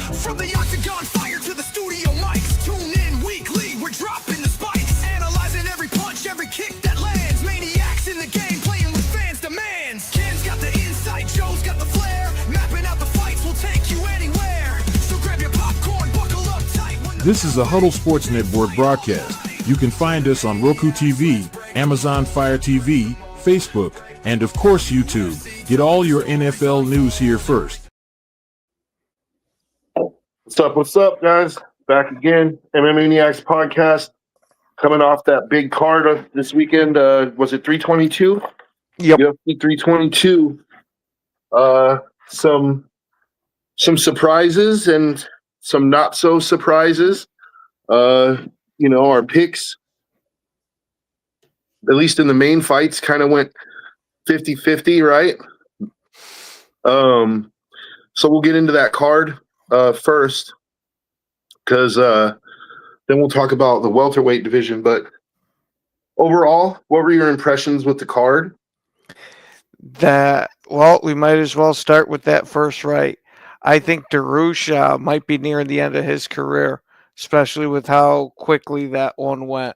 From the octagon fire to the studio mics, tune in weekly, we're dropping the spikes, analyzing every punch, every kick that lands. Maniacs in the game, playing with fans' demands. Ken's got the insight, Joe's got the flair, mapping out the fights will take you anywhere. So grab your popcorn, buckle up tight. This is a Huddle Sports Network broadcast. You can find us on Roku TV, Amazon Fire TV, Facebook, and of course YouTube. Get all your NFL news here first. What's up, guys? Back again. MMAniacs Podcast. Coming off that big card this weekend. Was it 322? Yep. UFC 322. Some surprises and some not so surprises. Our picks, at least in the main fights, kind of went 50-50, right? So we'll get into that card first, because then we'll talk about the welterweight division. But overall, what were your impressions with the card? We might as well start with that first, right? I think Darusha might be near the end of his career, especially with how quickly that one went.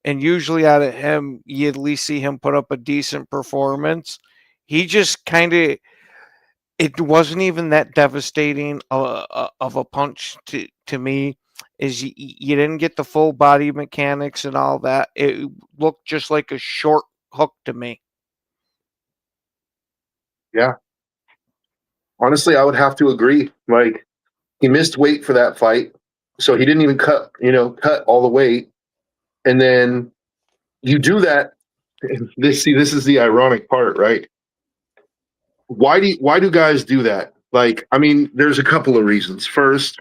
And usually out of him, you at least see him put up a decent performance. He just kind of, it wasn't even that devastating of a punch to me. Is you didn't get the full body mechanics and all that. It looked just like a short hook to me. Yeah. Honestly, I would have to agree. Like, he missed weight for that fight, so he didn't even cut all the weight. And then you do that. This is the ironic part, right? Why do guys do that? Like, I mean, there's a couple of reasons. First,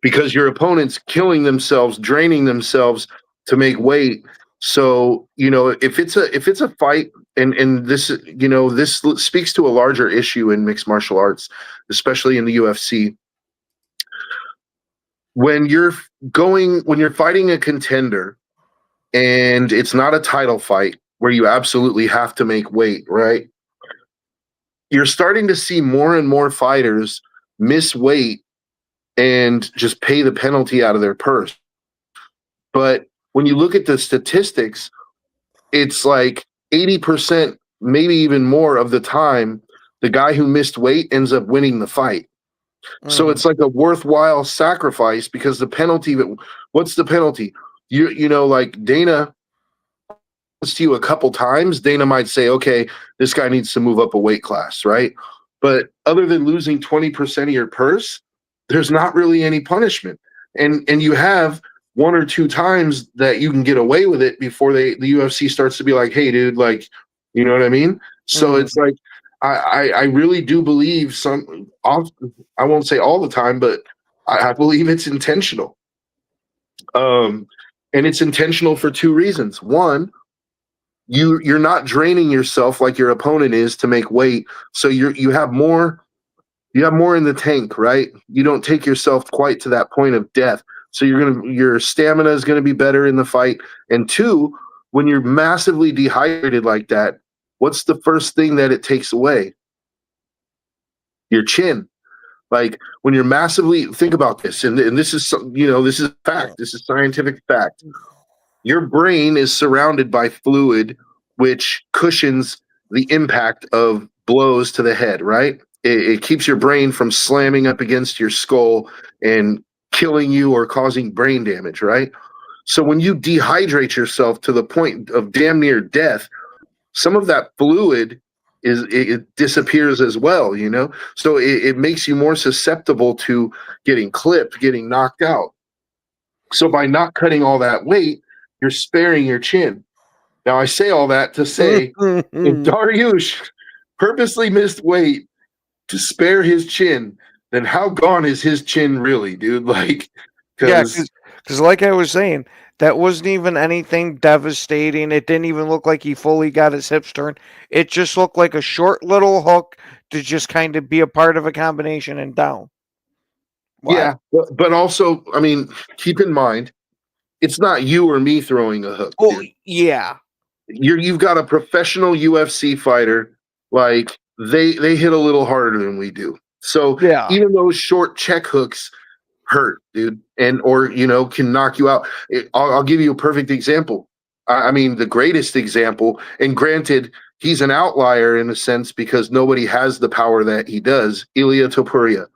because your opponent's killing themselves, draining themselves to make weight. So, if it's a fight, and this, this speaks to a larger issue in mixed martial arts, especially in the UFC. When you're fighting a contender and it's not a title fight where you absolutely have to make weight, right? You're starting to see more and more fighters miss weight and just pay the penalty out of their purse. But when you look at the statistics, it's like 80%, maybe even more of the time, the guy who missed weight ends up winning the fight. So it's like a worthwhile sacrifice, because the penalty, what's the penalty? Like Dana to you a couple times, Dana might say, okay, this guy needs to move up a weight class, right? But other than losing 20% of your purse, there's not really any punishment. And you have one or two times that you can get away with it before the UFC starts to be like, hey, dude, like, you know what I mean? So it's like, I really do believe I won't say all the time, but I believe it's intentional. And it's intentional for two reasons. One, you're not draining yourself like your opponent is to make weight. So you have more in the tank, right? You don't take yourself quite to that point of death. So your stamina is going to be better in the fight. And two, when you're massively dehydrated like that, what's the first thing that it takes away? Your chin. Like, when you're massively, think about this, and this is this is fact. This is scientific fact. Your brain is surrounded by fluid, which cushions the impact of blows to the head, right? It keeps your brain from slamming up against your skull and killing you or causing brain damage, right? So when you dehydrate yourself to the point of damn near death, some of that fluid it disappears as well, So it makes you more susceptible to getting clipped, getting knocked out. So by not cutting all that weight, you're sparing your chin. Now, I say all that to say, if Dariush purposely missed weight to spare his chin, then how gone is his chin really, dude? Like, because like I was saying, that wasn't even anything devastating. It didn't even look like he fully got his hips turned. It just looked like a short little hook to just kind of be a part of a combination and down. Wow. Yeah, but also, I mean, keep in mind, it's not you or me throwing a hook. Oh, yeah. You've got a professional UFC fighter. Like, they hit a little harder than we do. So Yeah. even those short check hooks hurt, dude, and or can knock you out. I'll give you a perfect example. I mean, the greatest example. And granted, he's an outlier in a sense because nobody has the power that he does. Ilia Topuria.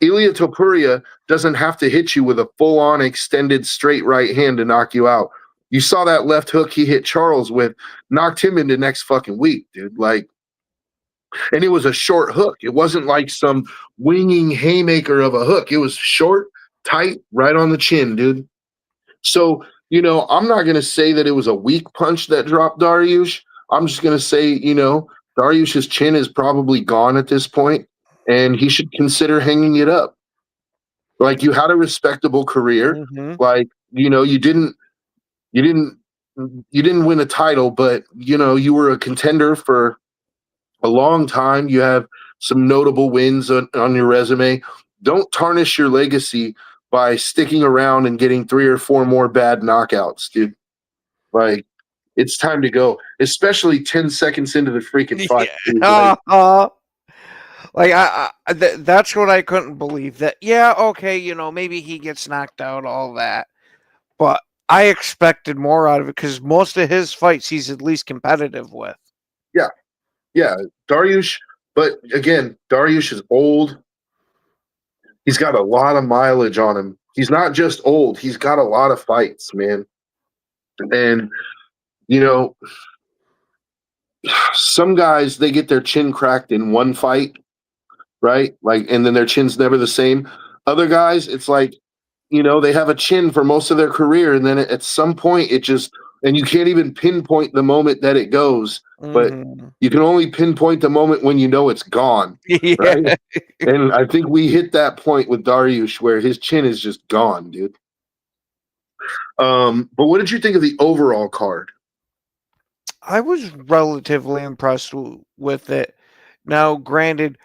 Ilia Topuria doesn't have to hit you with a full-on extended straight right hand to knock you out. You saw that left hook he hit Charles with, knocked him into next fucking week, dude. Like, and it was a short hook. It wasn't like some winging haymaker of a hook. It was short, tight, right on the chin, dude. So, I'm not going to say that it was a weak punch that dropped Dariush. I'm just going to say, Dariush's chin is probably gone at this point, and he should consider hanging it up. Like, you had a respectable career. Mm-hmm. Like, you didn't win a title, but you were a contender for a long time. You have some notable wins on your resume. Don't tarnish your legacy by sticking around and getting 3 or 4 more bad knockouts, dude. Like, it's time to go, especially 10 seconds into the freaking fight. Dude. That's what I couldn't believe. That, yeah, okay, maybe he gets knocked out, all that. But I expected more out of it because most of his fights he's at least competitive with. Yeah, Dariush. But again, Dariush is old. He's got a lot of mileage on him. He's not just old. He's got a lot of fights, man. And, some guys, they get their chin cracked in one fight, right? Like, and then their chin's never the same. Other guys, it's like, they have a chin for most of their career. And then at some point it just, and you can't even pinpoint the moment that it goes, but you can only pinpoint the moment when it's gone. Yeah. Right? And I think we hit that point with Dariush where his chin is just gone, dude. But what did you think of the overall card? I was relatively impressed with it. Now, granted,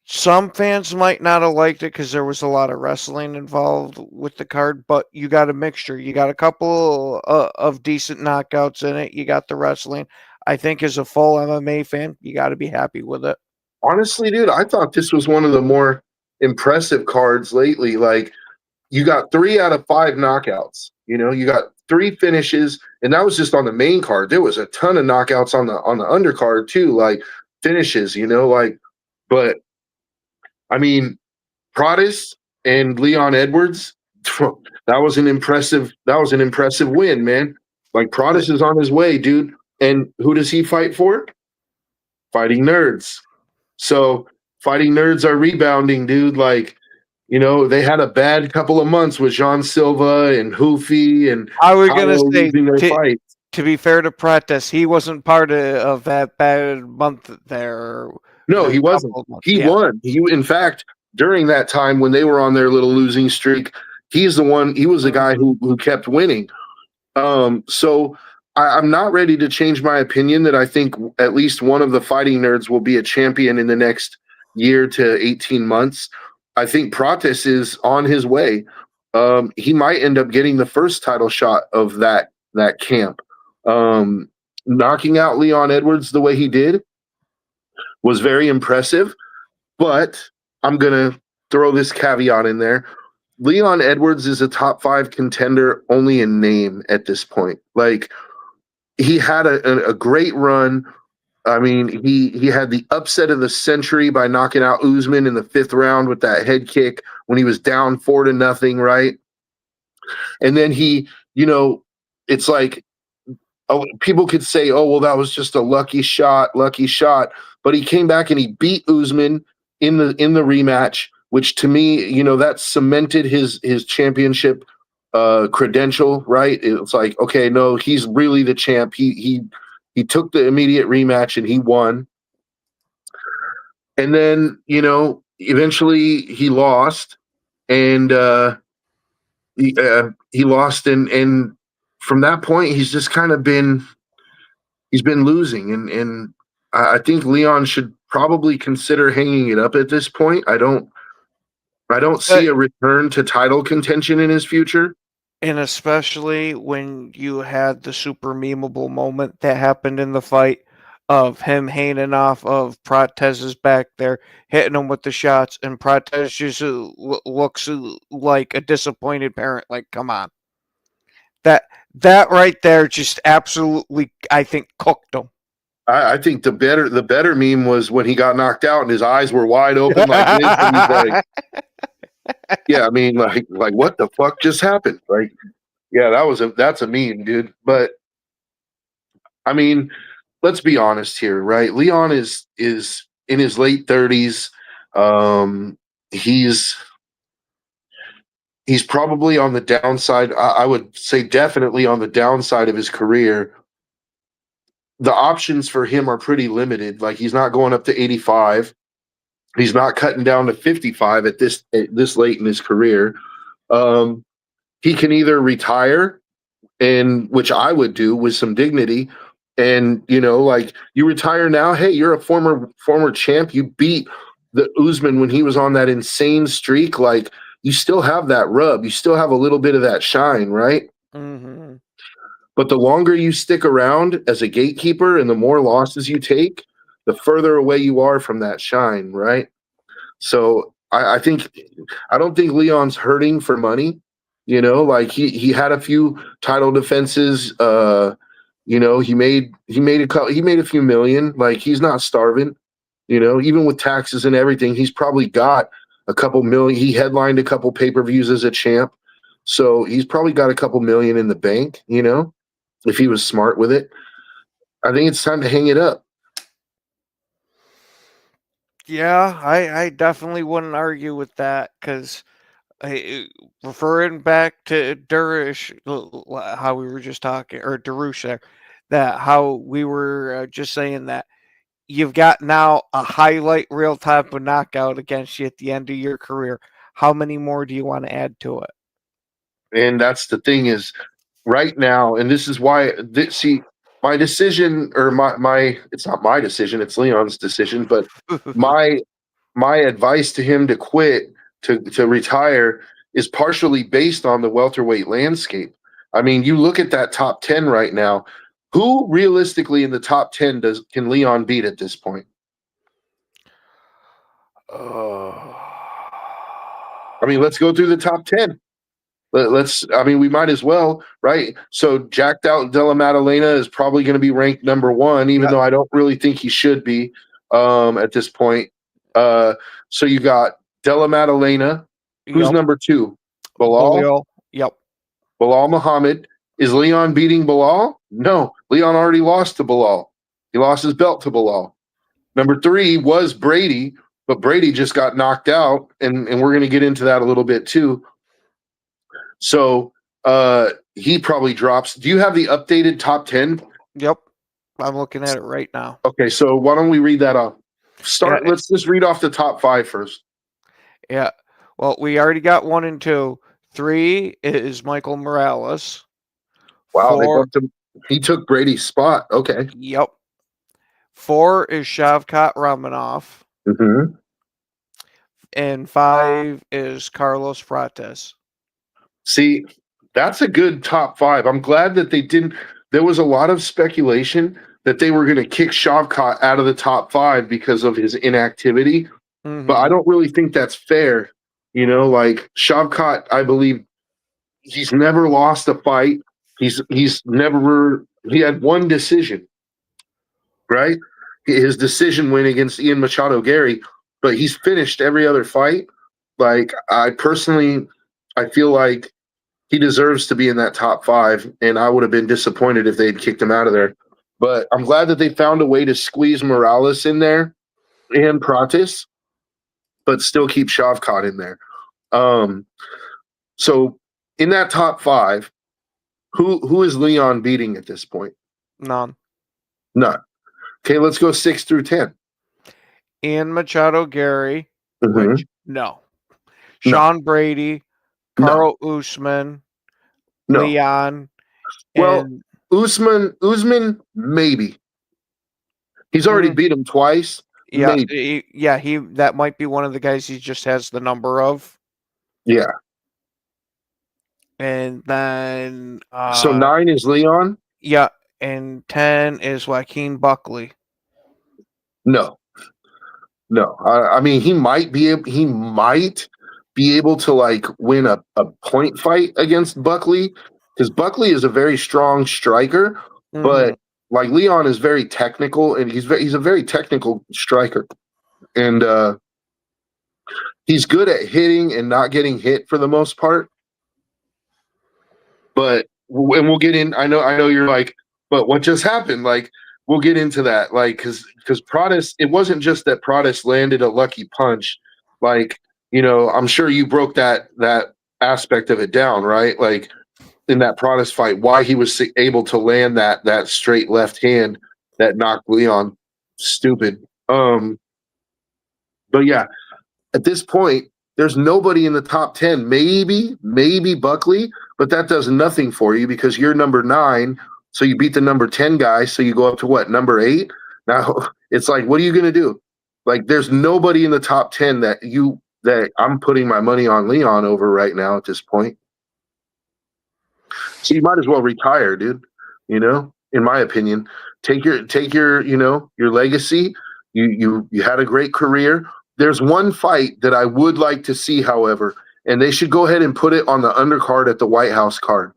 some fans might not have liked it because there was a lot of wrestling involved with the card, but you got a mixture. You got a couple of decent knockouts in it. You got the wrestling. I think as a full MMA fan, you got to be happy with it. Honestly, dude, I thought this was one of the more impressive cards lately. Like, you got 3 out of 5 knockouts. You got 3 finishes, and that was just on the main card. There was a ton of knockouts on the undercard too, like finishes. But I mean, Prodis and Leon Edwards, that was an impressive win, man. Like, Prodis is on his way, dude. And who does he fight for? Fighting Nerds. So Fighting Nerds are rebounding, dude. Like, they had a bad couple of months with Jean Silva and Hoofy and I was going to say, losing their fights. To be fair to Pratis, he wasn't part of that bad month there. No, he wasn't. He won. In fact, during that time when they were on their little losing streak, he was the guy who kept winning. So I'm not ready to change my opinion that I think at least one of the Fighting Nerds will be a champion in the next year to 18 months. I think Pratis is on his way. He might end up getting the first title shot of that camp. Knocking out Leon Edwards the way he did was very impressive, but I'm going to throw this caveat in there. Leon Edwards is a top 5 contender only in name at this point. Like, he had a great run. I mean, he had the upset of the century by knocking out Usman in the 5th round with that head kick when he was down 4-0, right? And then he, it's like, people could say, oh, well, that was just a lucky shot. But he came back and he beat Usman in the rematch, which to me, that cemented his championship credential, right? It's like, okay, no, he's really the champ. He took the immediate rematch and he won. And then, eventually he lost, and he lost, and from that point he's just kind of been losing, and I think Leon should probably consider hanging it up at this point. I don't see a return to title contention in his future. And especially when you had the super memeable moment that happened in the fight of him hanging off of Protez's back there, hitting him with the shots, and Protez just looks like a disappointed parent. Like, come on, that right there just absolutely, I think, cooked him. I think the better meme was when he got knocked out and his eyes were wide open like this, and he's like, "Yeah, I mean, like what the fuck just happened?" Like, yeah, that's a meme, dude. But I mean, let's be honest here, right? Leon is in his late 30s. He's probably on the downside. I would say definitely on the downside of his career. The options for him are pretty limited. Like he's not going up to 85. He's not cutting down to 55 at this late in his career. He can either retire, and which I would do with some dignity, and like you retire now. Hey, you're a former champ. You beat the Usman when he was on that insane streak. Like you still have that rub. You still have a little bit of that shine, right? Mm-hmm. But the longer you stick around as a gatekeeper and the more losses you take, the further away you are from that shine, right? So I don't think Leon's hurting for money. Like he had a few title defenses. He made a few million. Like he's not starving. Even with taxes and everything, he's probably got a couple million. He headlined a couple pay-per-views as a champ, so he's probably got a couple million in the bank. If he was smart with it. I think it's time to hang it up. Yeah, I definitely wouldn't argue with that because referring back to Durish, how we were just talking, or Darush there, that how we were just saying that you've got now a highlight reel type of knockout against you at the end of your career. How many more do you want to add to it? And that's the thing is right now, and this is why my decision, or my it's not my decision, it's Leon's decision, but my advice to him to quit, to retire, is partially based on the welterweight landscape. I mean, you look at that top 10 right now. Who realistically in the top 10 can Leon beat at this point? I mean, let's go through the top 10. We might as well, right? So Jacked Out Della Maddalena is probably going to be ranked number 1, even though I don't really think he should be at this point. So you got Della Maddalena. Who's number 2? Bilal? Yep. Bilal Muhammad. Is Leon beating Bilal? No. Leon already lost to Bilal. He lost his belt to Bilal. Number 3 was Brady, but Brady just got knocked out, and we're going to get into that a little bit too. So he probably drops. Do you have the updated top 10? Yep. I'm looking at it right now. Okay, so why don't we read that off? Let's just read off the top 5 first. Yeah. Well, we already got 1 and 2. 3 is Michael Morales. Wow, 4, he took Brady's spot. Okay. Yep. 4 is Shavkat Ramanov. Mm-hmm. And 5 is Carlos Prates. See, that's a good top 5. I'm glad that they didn't. There was a lot of speculation that they were going to kick Shavkat out of the top 5 because of his inactivity. Mm-hmm. But I don't really think that's fair. Like Shavkat, I believe he's never lost a fight. He had 1 decision, right? His decision win against Ian Machado Gary, but he's finished every other fight. Like I feel like he deserves to be in that top 5, and I would have been disappointed if they'd kicked him out of there. But I'm glad that they found a way to squeeze Morales in there and Prates, but still keep Shavkat in there. So in that top 5, who is Leon beating at this point? None. Okay, let's go 6 through 10. Ian Machado Gary, Mm-hmm. which no. Sean Brady, Carl Usman, Leon. Well, Usman, maybe. He's already beat him twice. Yeah, he that might be one of the guys he just has the number of. Yeah. And then so 9 is Leon? Yeah, and 10 is Joaquin Buckley. No, no. I mean, he might be able to like win a point fight against Buckley because Buckley is a very strong striker, Mhm. but like Leon is very technical and he's a very technical striker. And he's good at hitting and not getting hit for the most part. But and we'll get in. I know you're like, but what just happened? Like we'll get into that. Like because Prodis, it wasn't just that Prodis landed a lucky punch. Like I'm sure you broke that aspect of it down, right? Like in that Prodis fight, why he was able to land that straight left hand that knocked Leon stupid. But yeah, at this point, there's nobody in the top 10. Maybe Buckley, but that does nothing for you because you're number 9. So you beat the number 10 guy. So you go up to what, number 8? Now it's like, what are you going to do? Like, there's nobody in the top 10 that I'm putting my money on Leon over right now at this point. So you might as well retire, dude. In my opinion, take your your legacy. You had a great career. There's one fight that I would like to see, however, and they should go ahead and put it on the undercard at the White House card.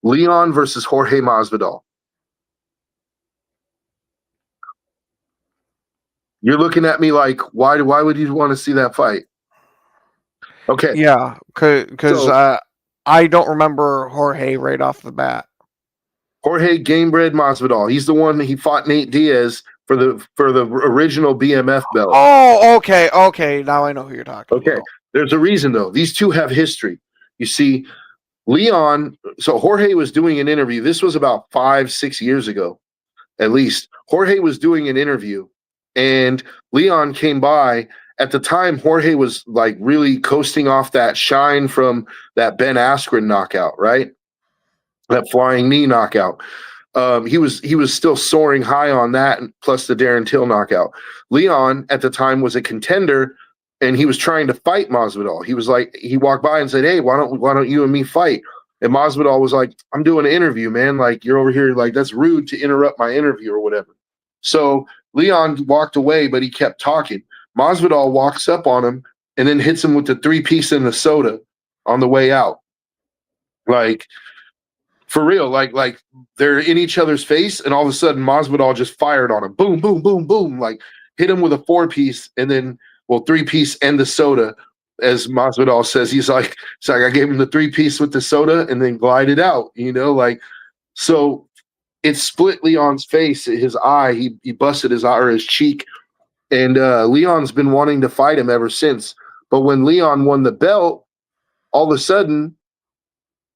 Leon versus Jorge Masvidal. You're looking at me like, why would you want to see that fight? Okay. Yeah, because So- I don't remember Jorge right off the bat. Jorge Gamebred Masvidal. He's the one he fought Nate Diaz for the original BMF belt. Oh, okay. Now I know who you're talking Okay. about. There's a reason though. These two have history. You see, Leon, so Jorge was doing an interview. This was about 5-6 years ago, at least. Jorge was doing an interview and Leon came by. At the time, Jorge was like really coasting off that shine from that Ben Askren knockout, right? That flying knee knockout. He was still soaring high on that, plus the Darren Till knockout. Leon at the time was a contender, and he was trying to fight Masvidal. He was like, he walked by and said, "Hey, why don't you and me fight?" And Masvidal was like, "I'm doing an interview, man. Like you're over here, like that's rude to interrupt my interview or whatever." So Leon walked away, but he kept talking. Masvidal walks up on him and then hits him with the 3-piece in the soda on the way out. Like for real, like they're in each other's face, and all of a sudden Masvidal just fired on him. Boom, boom, boom, boom. Like hit him with a 4-piece and then 3-piece and the soda. As Masvidal says, he's like I gave him the 3-piece with the soda and then glided out, like so it split Leon's face, his eye. He busted his eye or his cheek. And Leon's been wanting to fight him ever since. But when Leon won the belt, all of a sudden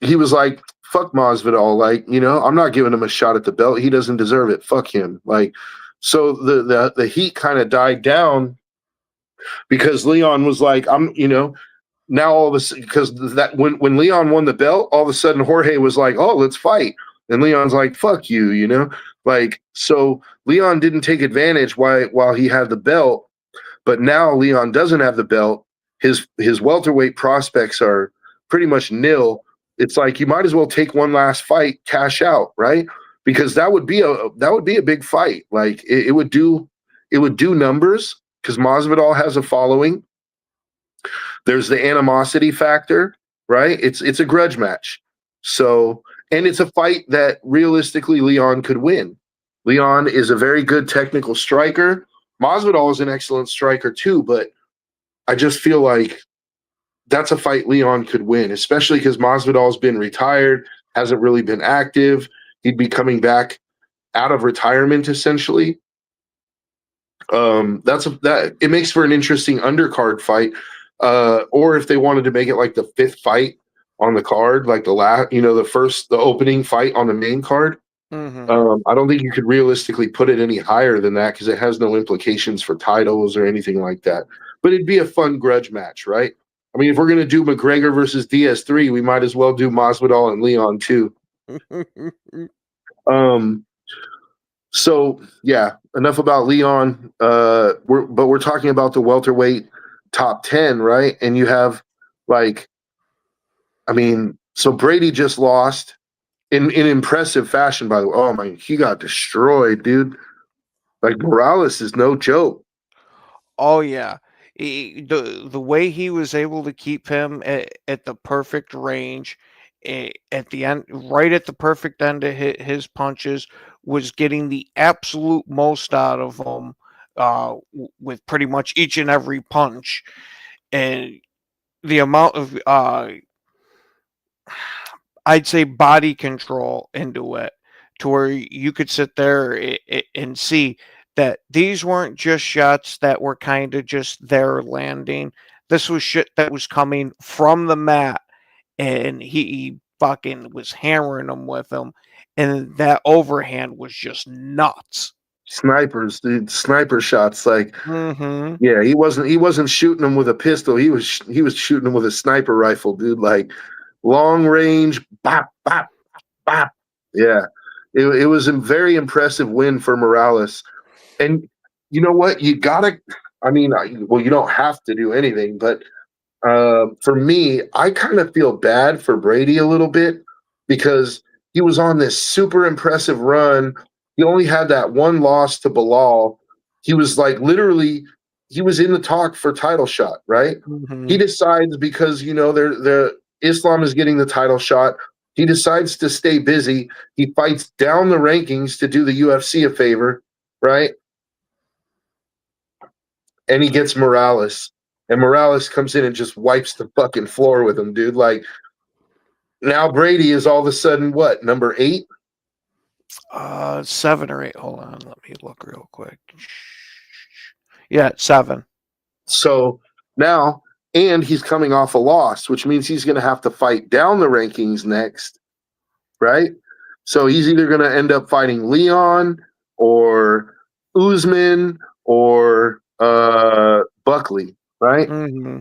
he was like, fuck Masvidal. Like, I'm not giving him a shot at the belt. He doesn't deserve it. Fuck him. Like, so the heat kind of died down because Leon was like, now all of a sudden, because that when Leon won the belt, all of a sudden Jorge was like, oh, let's fight. And Leon's like, fuck you, like, so Leon didn't take advantage while he had the belt, but now Leon doesn't have the belt. His welterweight prospects are pretty much nil. It's like you might as well take one last fight, cash out, right? Because that would be a big fight. Like it would do numbers because Masvidal has a following. There's the animosity factor, right? It's a grudge match. So, and it's a fight that realistically Leon could win. Leon is a very good technical striker. Masvidal is an excellent striker too, but I just feel like that's a fight Leon could win, especially because Masvidal's been retired, hasn't really been active. He'd be coming back out of retirement essentially. It makes for an interesting undercard fight. Or if they wanted to make it like the 5th fight on the card, like the opening fight on the main card. Mm-hmm. I don't think you could realistically put it any higher than that because it has no implications for titles or anything like that. But it'd be a fun grudge match, right? I mean, if we're gonna do McGregor versus DS3, we might as well do Masvidal and Leon too. So yeah, enough about Leon. We're talking about the welterweight top 10, right? And you have so Brady just lost in impressive fashion, by the way. Oh my, he got destroyed, dude. Like Morales is no joke. Oh yeah. The way he was able to keep him at the perfect range, at the end, right at the perfect end of his punches, was getting the absolute most out of him with pretty much each and every punch, and the amount of I'd say body control into it, to where you could sit there and see that these weren't just shots that were kind of just there landing. This was shit that was coming from the mat, and he fucking was hammering them with them, and that overhand was just nuts. Snipers, dude, sniper shots. Like, Mm-hmm. yeah, he wasn't shooting them with a pistol. He was shooting them with a sniper rifle, dude. Like long range, bop, bop, bop. Yeah, it was a very impressive win for Morales. And you know what? You gotta. I mean, well, you don't have to do anything, but for me, I kind of feel bad for Brady a little bit because he was on this super impressive run. He only had that one loss to Bilal. He was like literally, he was in the talk for title shot, right? Mm-hmm. He decides because they're Islam is getting the title shot. He decides to stay busy. He fights down the rankings to do the UFC a favor, right? And he gets Morales. And Morales comes in and just wipes the fucking floor with him, dude. Like now Brady is all of a sudden what, number 8? 7 or 8. Hold on, let me look real quick. Yeah, 7. So now, and he's coming off a loss, which means he's going to have to fight down the rankings next, right? So he's either going to end up fighting Leon or Usman or Buckley, right? Mm-hmm.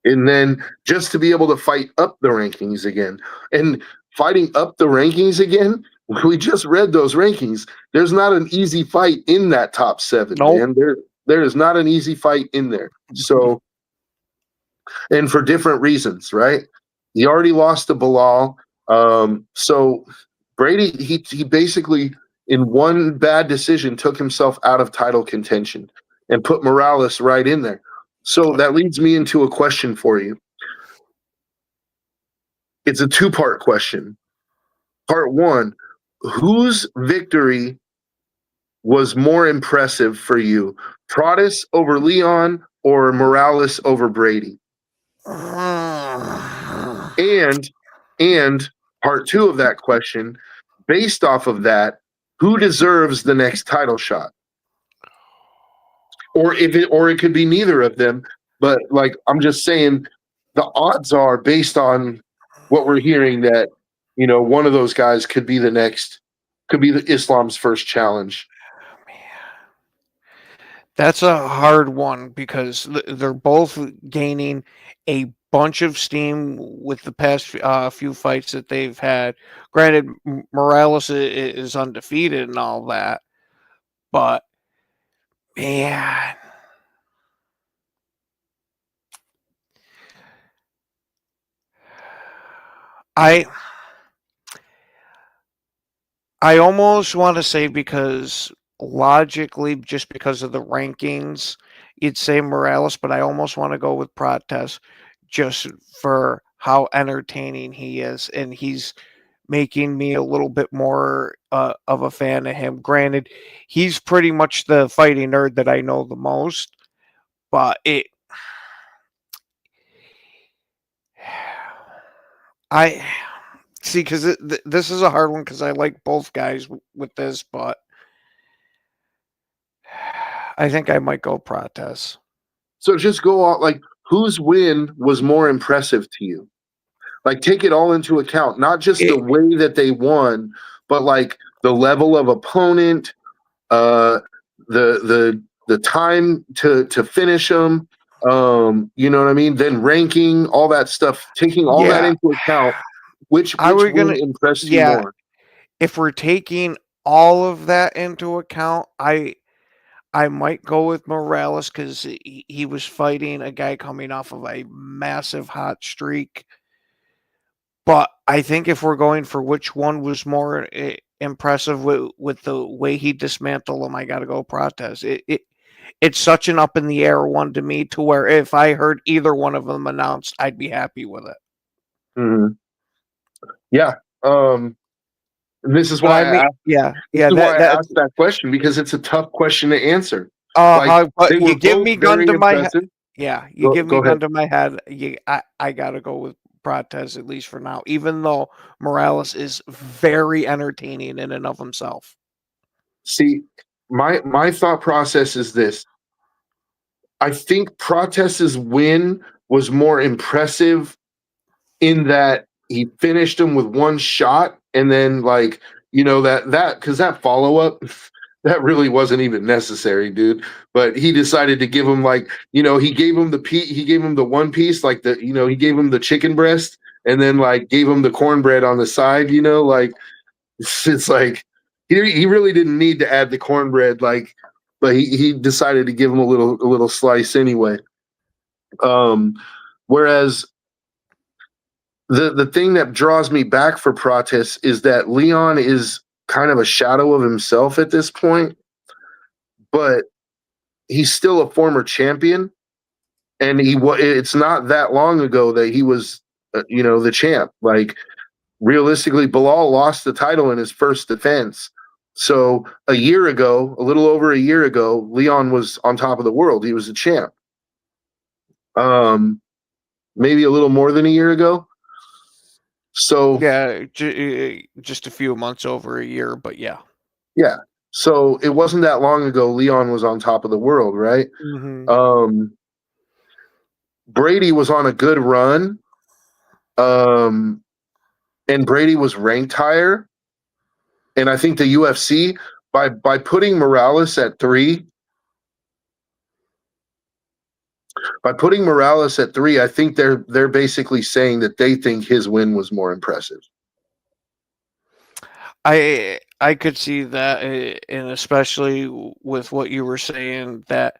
And then just to be able to fight up the rankings again. And fighting up the rankings again, we just read those rankings. There's not an easy fight in that top 7, Nope. man. There is not an easy fight in there. So, and for different reasons, right? He already lost to Bilal. So Brady, he basically, in one bad decision, took himself out of title contention and put Morales right in there. So that leads me into a question for you. It's a 2-part question. Part 1, whose victory was more impressive for you? Protas over Leon or Morales over Brady? And part 2 of that question, based off of that, who deserves the next title shot? Or it could be neither of them, but like I'm just saying the odds are based on what we're hearing that one of those guys could be the Islam's first challenge. That's a hard one because they're both gaining a bunch of steam with the past few fights that they've had. Granted, Morales is undefeated and all that, but man, I almost want to say, because logically, just because of the rankings, you'd say Morales, but I almost want to go with Protes just for how entertaining he is, and he's making me a little bit more of a fan of him. Granted, he's pretty much the fighting nerd that I know the most, but I see, because this is a hard one because I like both guys with this, but I think I might go Protes. So just go out, like, whose win was more impressive to you? Like, take it all into account, not just the way that they won, but like the level of opponent, the time to finish them. You know what I mean? Then ranking, all that stuff, taking all that into account. Which win impressed you more? If we're taking all of that into account, I might go with Morales because he was fighting a guy coming off of a massive hot streak. But I think if we're going for which one was more impressive with the way he dismantled him, I got to go Prates. It's such an up in the air one to me, to where if I heard either one of them announced, I'd be happy with it. Mm-hmm. Yeah. This is But why I mean, I asked that question, because it's a tough question to answer. but they you were give both me gun very to my head. impressive. Yeah, you give me Go gun ahead. to my head. I gotta go with Prates, at least for now, even though Morales is very entertaining in and of himself. See, my thought process is this. I think Prates' win was more impressive in that he finished him with one shot, and then that because that follow up that really wasn't even necessary, dude. But he decided to give him he gave him the one piece, he gave him the chicken breast, and then gave him the cornbread on the side. It's like he really didn't need to add the cornbread, but he decided to give him a little slice anyway. Whereas the thing that draws me back for Prates is that Leon is kind of a shadow of himself at this point, but he's still a former champion, and it's not that long ago that he was the champ. Realistically, Bilal lost the title in his first defense. So a little over a year ago, Leon was on top of the world. He was the champ. Maybe a little more than a year ago. So yeah, just a few months over a year, but yeah. Yeah. So it wasn't that long ago Leon was on top of the world, right? Mm-hmm. Brady was on a good run. And Brady was ranked higher. And I think the UFC, by putting Morales at 3, I think they're basically saying that they think his win was more impressive. I could see that, and especially with what you were saying, that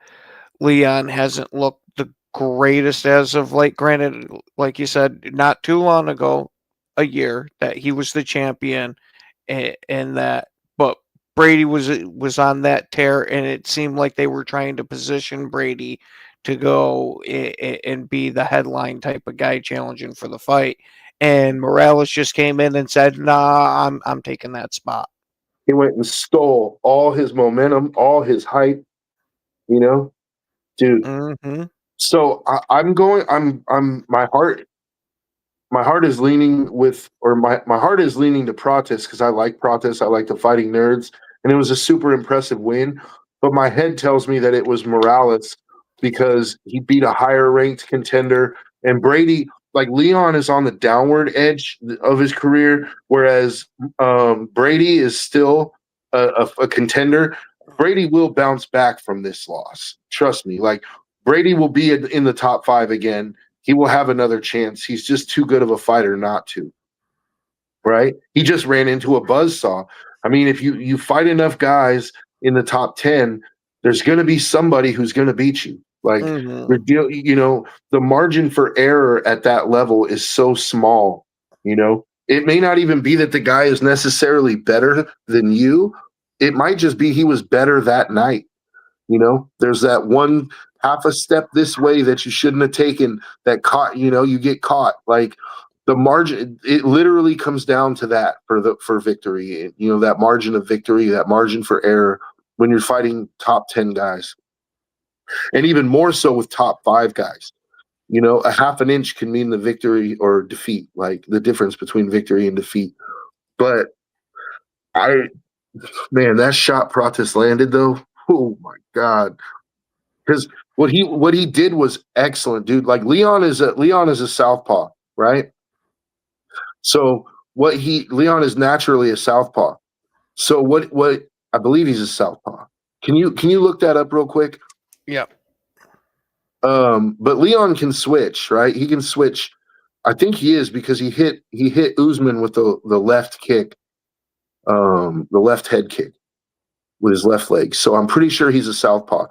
Leon hasn't looked the greatest as of late. Granted, like you said, not too long ago, a year, that he was the champion, and that, but Brady was on that tear, and it seemed like they were trying to position Brady to go and be the headline type of guy challenging for the fight. And Morales just came in and said, "Nah, I'm taking that spot." He went and stole all his momentum, all his hype, dude. Mm-hmm. So my heart is leaning to Prates, because I like Prates. I like the fighting nerds, and it was a super impressive win. But my head tells me that it was Morales, because he beat a higher ranked contender, and Brady, Leon is on the downward edge of his career, whereas Brady is still a contender. Brady will bounce back from this loss. Trust me. Brady will be in the top 5 again. He will have another chance. He's just too good of a fighter not to. Right? He just ran into a buzzsaw. I mean, if you fight enough guys in the top 10, there's going to be somebody who's going to beat you. Mm-hmm. The margin for error at that level is so small. It may not even be that the guy is necessarily better than you. It might just be he was better that night. There's that one half a step this way that you shouldn't have taken that caught, you get caught. The margin, it literally comes down to that for victory. That margin of victory, that margin for error when you're fighting top 10 guys. And even more so with top 5 guys. A half an inch can mean the victory or defeat, the difference between victory and defeat. But that shot Prates landed though, oh my God. Because what he did was excellent, dude. Leon is a southpaw, right? So Leon is naturally a southpaw. So what I believe he's a southpaw. Can you look that up real quick? Yep. But Leon can switch, right? He can switch. I think he is, because he hit Usman with the left kick, the left head kick with his left leg. So I'm pretty sure he's a southpaw.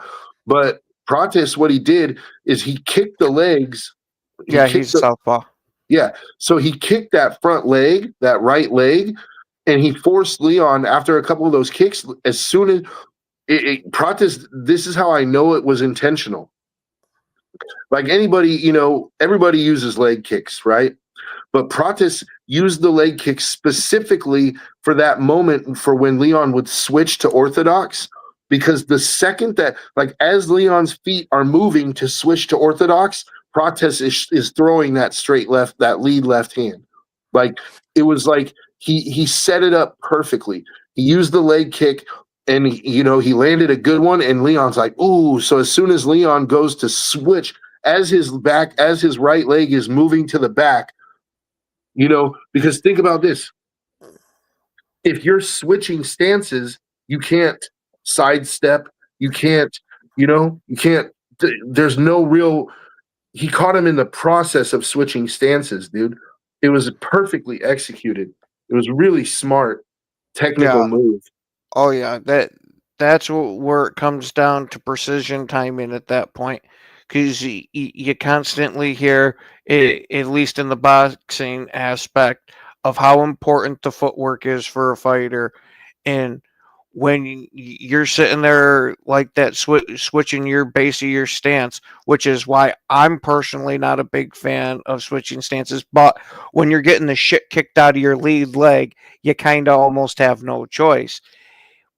But Prates, what he did is he kicked the legs. He's southpaw. Yeah. So he kicked that front leg, that right leg, and he forced Leon after a couple of those kicks. As soon as Pratis, this is how I know it was intentional. Like anybody, everybody uses leg kicks, right? But Pratis used the leg kick specifically for that moment, for when Leon would switch to orthodox, because the second that, like, as Leon's feet are moving to switch to orthodox, Pratis is throwing that straight left, that lead left hand. Like, it was like he set it up perfectly. He used the leg kick, and he landed a good one, and Leon's like, ooh. So as soon as Leon goes to switch, as his right leg is moving to the back, because think about this. If you're switching stances, you can't sidestep. You can't, there's no real, he caught him in the process of switching stances, dude. It was perfectly executed. It was really smart, technical move. Oh yeah, that's where it comes down to precision timing at that point, because you constantly hear, at least in the boxing aspect, of how important the footwork is for a fighter, and when you're sitting there like that, switching your base of your stance, which is why I'm personally not a big fan of switching stances. But when you're getting the shit kicked out of your lead leg, you kind of almost have no choice.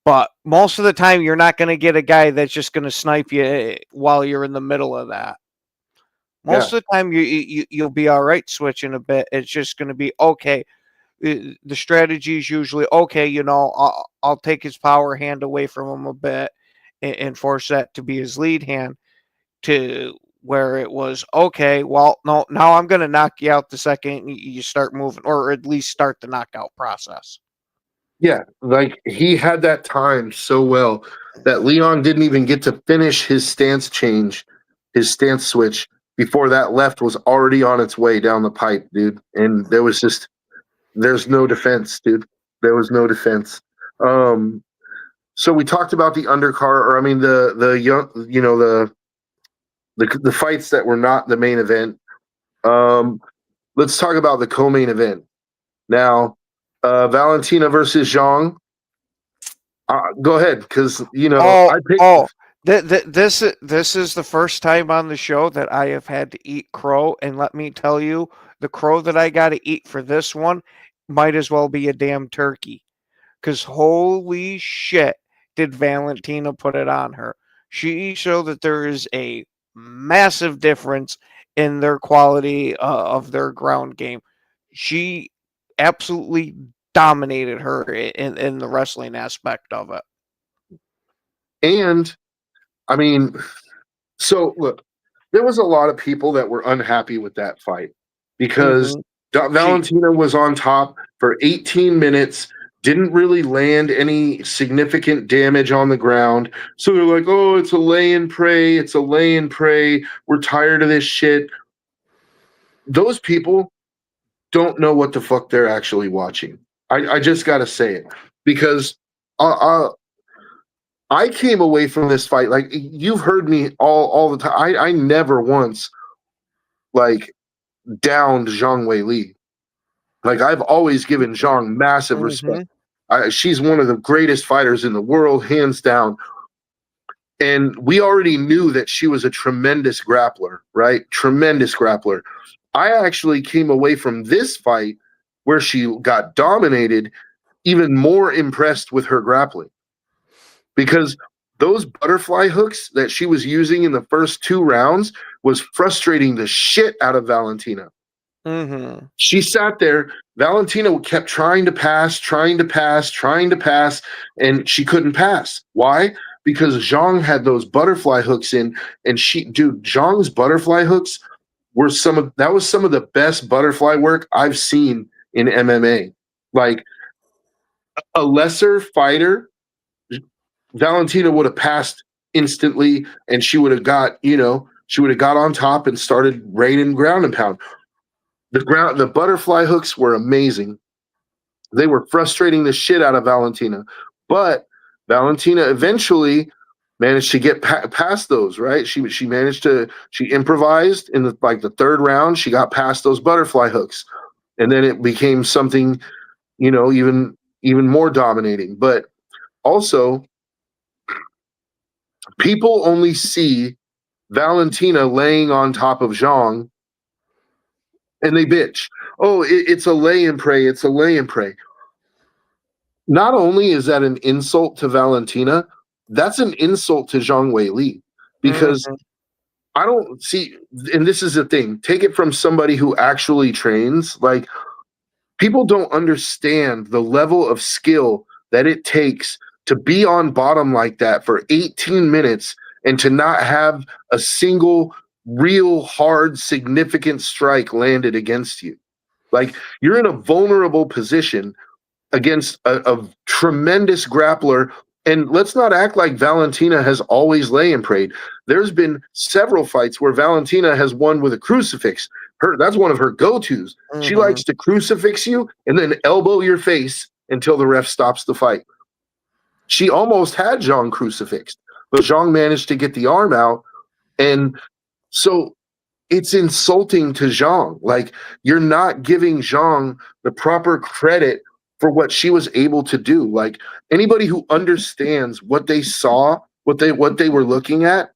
But most of the time, you're not going to get a guy that's just going to snipe you while you're in the middle of that. Most of the time, you'll be all right switching a bit. It's just going to be okay. The strategy is usually okay. I'll take his power hand away from him a bit and force that to be his lead hand, to where it was okay. Well, no, now I'm going to knock you out the second you start moving, or at least start the knockout process. Yeah, like he had that time so well that Leon didn't even get to finish his stance change, his stance switch, before that left was already on its way down the pipe, dude. And there's no defense, dude. There was no defense. So we talked about the undercard, or I mean the young, the fights that were not the main event. Let's talk about the co-main event now. Valentina versus Zhang. Go ahead, because I picked. This is the first time on the show that I have had to eat crow, and let me tell you, the crow that I got to eat for this one might as well be a damn turkey, because holy shit, did Valentina put it on her. She showed that there is a massive difference in their quality of their ground game. She absolutely dominated her in the wrestling aspect of it. And I mean, so look, there was a lot of people that were unhappy with that fight because Valentina was on top for 18 minutes, didn't really land any significant damage on the ground. So they're like, oh, it's a lay and pray. It's a lay and pray. We're tired of this shit. Those people don't know what the fuck they're actually watching. I just got to say it, because I came away from this fight, like, you've heard me all the time. I never once like downed Zhang Wei Li. Like, I've always given Zhang massive respect. She's one of the greatest fighters in the world, hands down. And we already knew that she was a tremendous grappler, right? Tremendous grappler. I actually came away from this fight, where she got dominated, even more impressed with her grappling. Because those butterfly hooks that she was using in the first 2 rounds was frustrating the shit out of Valentina. She sat there. Valentina kept trying to pass, and she couldn't pass. Why? Because Zhang had those butterfly hooks in, and Zhang's butterfly hooks were some of the best butterfly work I've seen in MMA. Like, a lesser fighter, Valentina would have passed instantly, and she would have got on top and started raining ground and pound. The butterfly hooks were amazing. They were frustrating the shit out of Valentina, but Valentina eventually managed to get past those, right? She improvised in the 3rd round. She got past those butterfly hooks, and then it became something, even even more dominating. But also, people only see Valentina laying on top of Zhang and they bitch. Oh, it's a lay and pray. It's a lay and pray. Not only is that an insult to Valentina, that's an insult to Zhang Weili because I don't see, and this is the thing, take it from somebody who actually trains. Like, people don't understand the level of skill that it takes to be on bottom like that for 18 minutes and to not have a single real hard, significant strike landed against you. Like, you're in a vulnerable position against a tremendous grappler. And let's not act like Valentina has always lay and prayed. There's been several fights where Valentina has won with a crucifix. That's one of her go-tos. She likes to crucifix you and then elbow your face until the ref stops the fight. She almost had Zhang crucifixed, but Zhang managed to get the arm out. And so it's insulting to Zhang. Like, you're not giving Zhang the proper credit for what she was able to do. Like, anybody who understands what they saw, what they were looking at,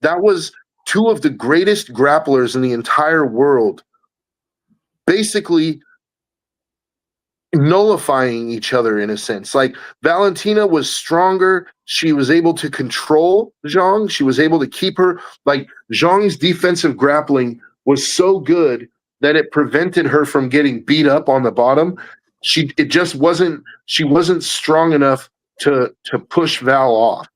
that was two of the greatest grapplers in the entire world basically nullifying each other in a sense. Like, Valentina was stronger. She was able to control Zhang. She was able to keep her. Like, Zhang's defensive grappling was so good that it prevented her from getting beat up on the bottom. She wasn't strong enough to push Val off,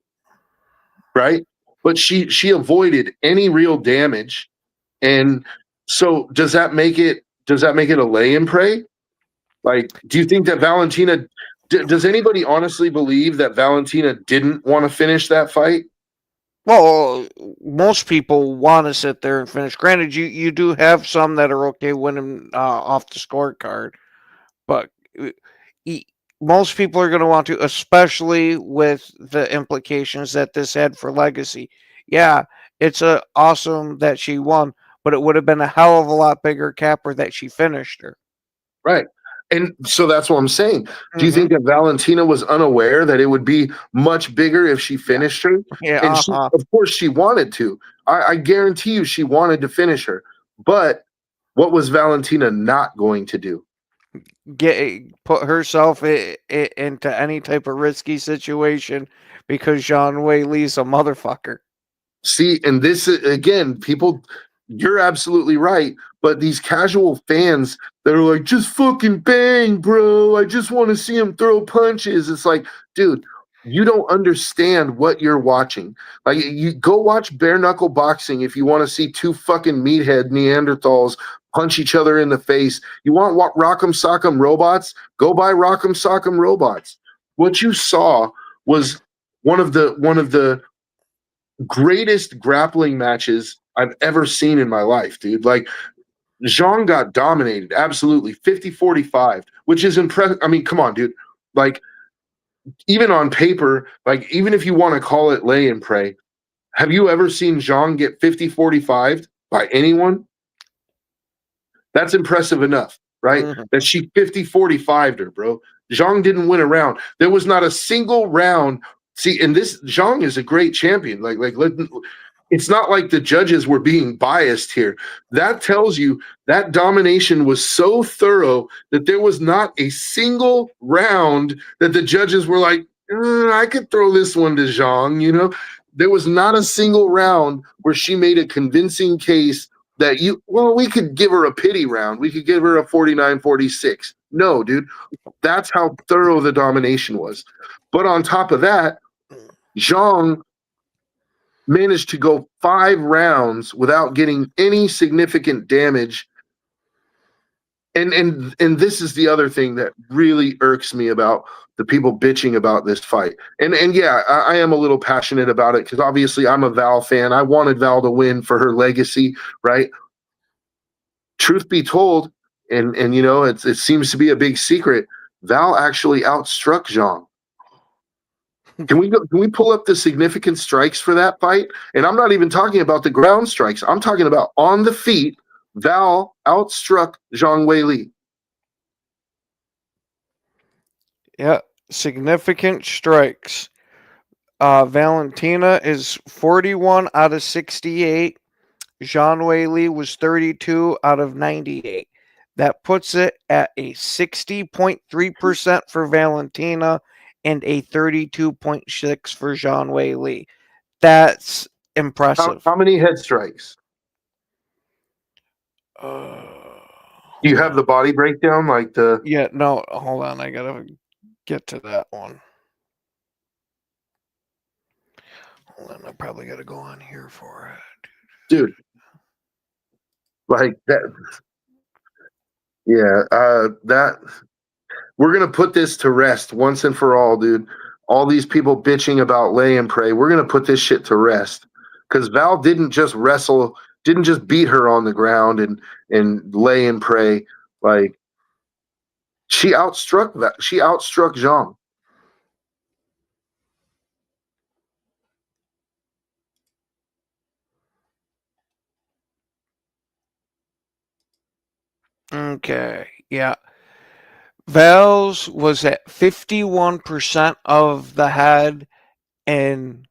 right? But she avoided any real damage. And so does that make it a lay and pray? Like, do you think that Valentina does anybody honestly believe that Valentina didn't want to finish that fight? Well, most people want to sit there and finish. Granted, you do have some that are okay winning off the scorecard, but most people are going to want to, especially with the implications that this had for legacy. Yeah, it's awesome that she won, but it would have been a hell of a lot bigger capper that she finished her. Right. And so that's what I'm saying. Do you think that Valentina was unaware that it would be much bigger if she finished her? Yeah, And she, of course she wanted to. I guarantee you she wanted to finish her. But what was Valentina not going to do? Put herself into any type of risky situation because Zhang Weili's a motherfucker. See, and this again, people, you're absolutely right. But these casual fans that are like, just fucking bang, bro. I just want to see him throw punches. It's like, dude, you don't understand what you're watching. Like, you go watch bare knuckle boxing if you want to see two fucking meathead Neanderthals punch each other in the face. You want Rock'em Sock'em Robots? Go buy Rock'em Sock'em Robots. What you saw was one of the greatest grappling matches I've ever seen in my life, dude. Like, Zhang got dominated, absolutely, 50-45, which is impressive. I mean, come on, dude. Like, even on paper, like, even if you want to call it lay and pray, have you ever seen Zhang get 50-45 by anyone? That's impressive enough, right? That she 50-45'd her, bro. Zhang didn't win a round. There was not a single round. See, and this Zhang is a great champion. It's not like the judges were being biased here. That tells you that domination was so thorough that there was not a single round that the judges were like, I could throw this one to Zhang, you know? There was not a single round where she made a convincing case that we could give her a pity round. We could give her a 49-46. No, dude. That's how thorough the domination was. But on top of that, Zhang managed to go 5 rounds without getting any significant damage. And this is the other thing that really irks me about the people bitching about this fight. And yeah, I am a little passionate about it because obviously I'm a Val fan. I wanted Val to win for her legacy, right? Truth be told, and you know, it seems to be a big secret, Val actually outstruck Zhang. Can we pull up the significant strikes for that fight? And I'm not even talking about the ground strikes. I'm talking about on the feet. Val outstruck Zhang Weili. Yeah, significant strikes. Valentina is 41 out of 68. Zhang Wei Li was 32 out of 98. That puts it at a 60.3% for Valentina and a 32.6 for Zhang Wei Li. That's impressive. How many head strikes? Uh, Do you hold have on. the body breakdown? Like the Yeah, no, hold on. I gotta get to that one. Hold on, I probably gotta go on here for it. dude, like that. Yeah, that we're gonna put this to rest once and for all, dude. All these people bitching about lay and pray, we're gonna put this shit to rest. Because Val didn't just wrestle, didn't just beat her on the ground and lay and pray. Like she outstruck that. She outstruck Zhang. Okay, yeah. Val's was at 51% of the head, and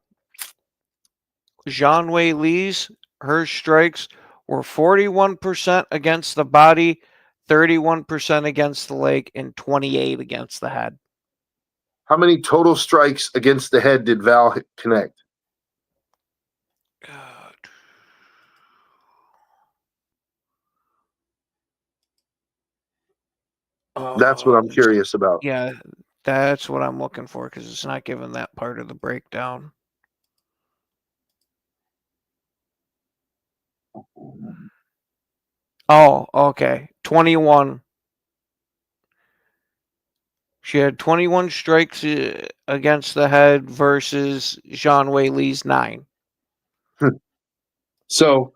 Zhang Wei Li's, her strikes were 41% against the body, 31% against the leg, and 28 against the head. How many total strikes against the head did Val connect? That's what I'm curious about. Yeah, that's what I'm looking for because it's not giving that part of the breakdown. Oh, okay. 21. She had 21 strikes against the head versus Zhang Wei Li's 9. So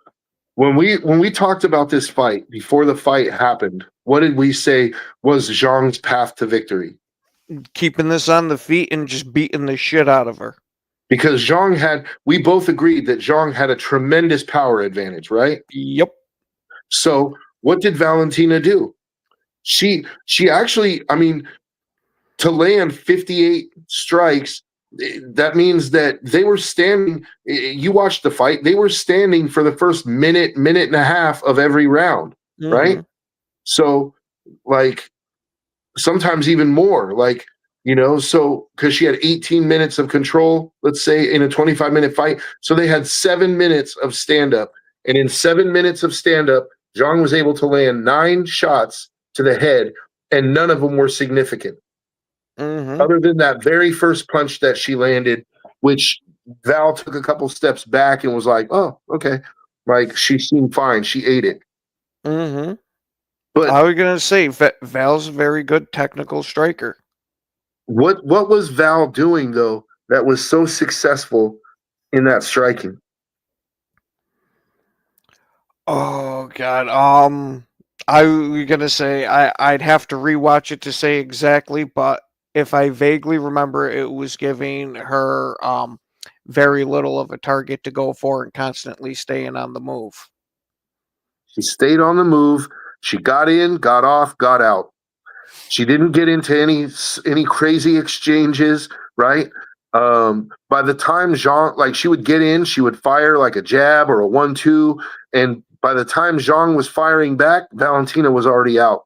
when we talked about this fight before the fight happened, what did we say was Zhang's path to victory? Keeping this on the feet and just beating the shit out of her. Because we both agreed that Zhang had a tremendous power advantage, right? Yep. So what did Valentina do? She actually, I mean, to land 58 strikes, that means that they were standing. You watched the fight; they were standing for the first minute and a half of every round, right? So, like, sometimes even more, like, so because she had 18 minutes of control, let's say in a 25-minute fight, so they had 7 minutes of stand-up, and in 7 minutes of stand-up, Zhang was able to land 9 shots to the head, and none of them were significant. Other than that very first punch that she landed, which Val took a couple steps back and was like, oh, okay. Like she seemed fine. She ate it. But I was going to say, Val's a very good technical striker. what was Val doing, though, that was so successful in that striking? Oh, God. I was going to say, I'd have to rewatch it to say exactly, but if I vaguely remember, it was giving her very little of a target to go for and constantly staying on the move. She stayed on the move. She got in, got off, got out. She didn't get into any crazy exchanges, right? By the time Zhang, like she would get in, she would fire like a jab or a 1-2, and by the time Zhang was firing back, Valentina was already out.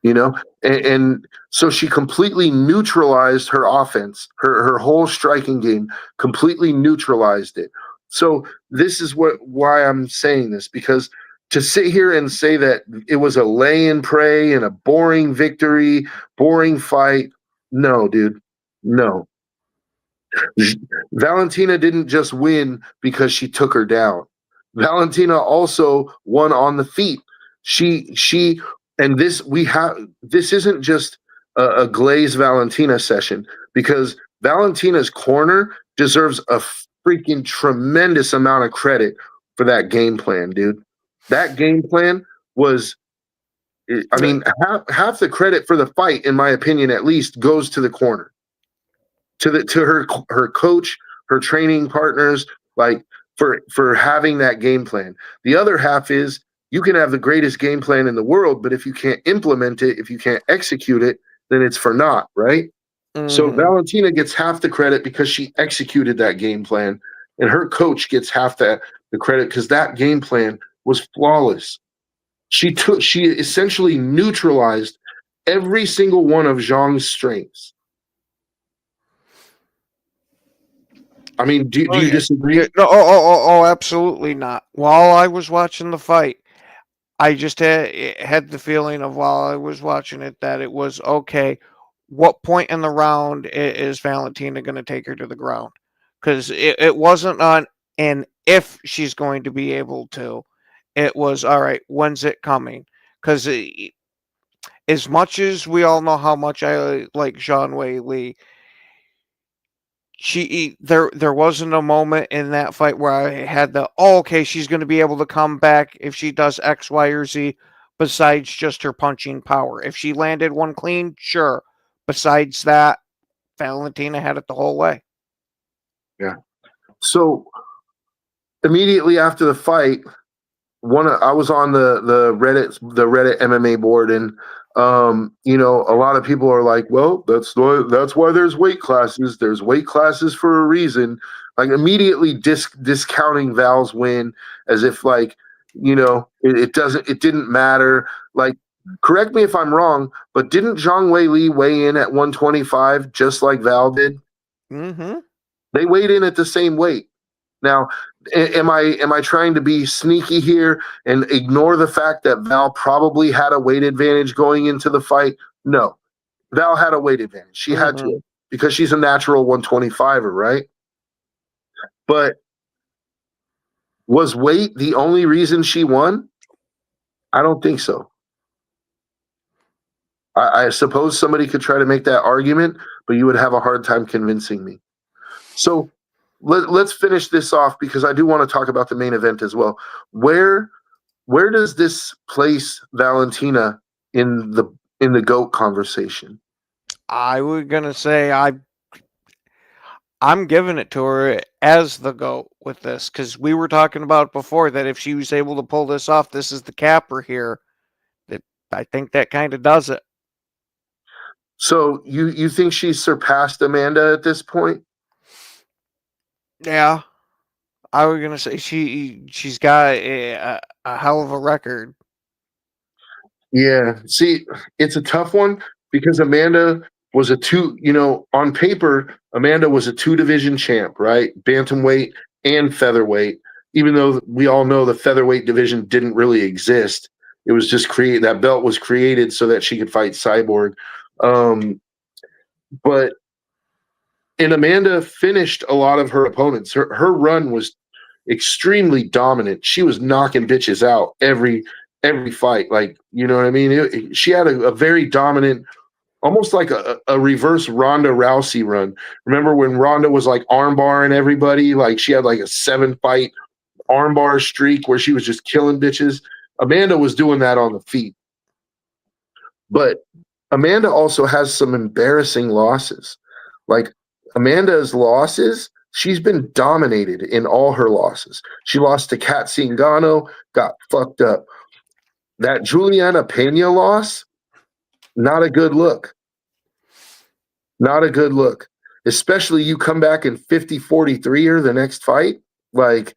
And so she completely neutralized her offense, her whole striking game, completely neutralized it. So this is why I'm saying this, because to sit here and say that it was a lay and pray and a boring victory, boring fight, no, dude, no. Valentina didn't just win because she took her down. Valentina also won on the feet. And this isn't just a Glaze Valentina session, because Valentina's corner deserves a freaking tremendous amount of credit for that game plan, dude. That game plan was, I mean, half the credit for the fight, in my opinion, at least, goes to the corner, to her coach, her training partners, like for having that game plan. The other half is, you can have the greatest game plan in the world, but if you can't implement it, if you can't execute it, then it's for naught, right? So Mhm. Valentina gets half the credit because she executed that game plan, and her coach gets half the credit because that game plan was flawless. She essentially neutralized every single one of Zhang's strengths. I mean, do Oh, you yeah. Yeah, disagree? no, absolutely not. While I was watching the fight, I just had the feeling of while I was watching it that it was okay. What point in the round is Valentina going to take her to the ground? Because it wasn't on an if she's going to be able to. It was all right. When's it coming? Because as much as we all know how much I like Zhang Wei Li, there wasn't a moment in that fight where I had the okay, she's going to be able to come back if she does X, Y, or Z. Besides just her punching power, if she landed one clean, sure. Besides that, Valentina had it the whole way. Yeah. So immediately after the fight, I was on the Reddit MMA board, and a lot of people are like, well, that's why there's weight classes. There's weight classes for a reason. Like immediately discounting Val's win as if like it didn't matter. Like, correct me if I'm wrong, but didn't Zhang Wei Li weigh in at 125 just like Val did? Mm-hmm. They weighed in at the same weight. Now, am I trying to be sneaky here and ignore the fact that Val probably had a weight advantage going into the fight? No, Val had a weight advantage. She had Mm-hmm. to because she's a natural 125er, right? But was weight the only reason she won? I don't think so. I suppose somebody could try to make that argument, but you would have a hard time convincing me. So let's finish this off because I do want to talk about the main event as well. Where does this place Valentina in the GOAT conversation? I was gonna say I'm giving it to her as the GOAT with this because we were talking about before that if she was able to pull this off, this is the capper here. That I think that kind of does it. So you think she's surpassed Amanda at this point? Yeah, I was gonna say she's got a hell of a record. Yeah. See, it's a tough one because Amanda was on paper, Amanda was a 2 division champ, right? Bantamweight and featherweight, even though we all know the featherweight division didn't really exist. It was just that belt was created so that she could fight Cyborg. But and Amanda finished a lot of her opponents. Her run was extremely dominant. She was knocking bitches out every fight. Like, you know what I mean? She had a very dominant, almost like a reverse Ronda Rousey run. Remember when Ronda was like armbarring everybody? Like she had like a 7-fight armbar streak where she was just killing bitches. Amanda was doing that on the feet. But Amanda also has some embarrassing losses. Like Amanda's losses, she's been dominated in all her losses. She lost to Kat Zingano, got fucked up. That Juliana Pena loss, not a good look. Not a good look. Especially you come back in 50-43 or the next fight, like,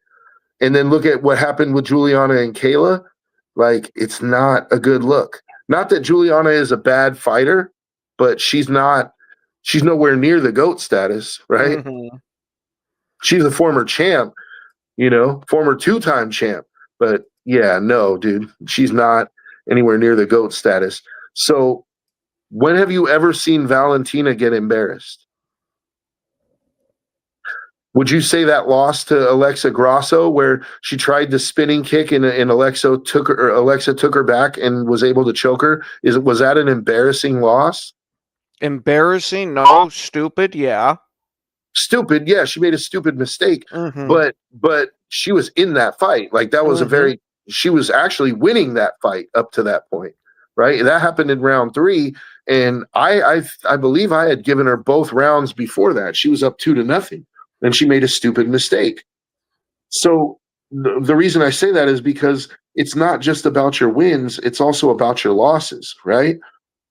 and then look at what happened with Juliana and Kayla. Like, it's not a good look. Not that Juliana is a bad fighter, but she's nowhere near the GOAT status, right? Mm-hmm. She's a former champ, former 2-time champ. But yeah, no, dude, she's not anywhere near the GOAT status. So when have you ever seen Valentina get embarrassed? Would you say that loss to Alexa Grasso, where she tried the spinning kick and Alexa took her back and was able to choke her? Was that an embarrassing loss? Embarrassing? No. Stupid? Yeah. Stupid, yeah. She made a stupid mistake, Mm-hmm. but she was in that fight. Like that was she was actually winning that fight up to that point, right? That happened in round 3, and I believe I had given her both rounds before that. She was up 2-0. And she made a stupid mistake. So the reason I say that is because it's not just about your wins, it's also about your losses, right?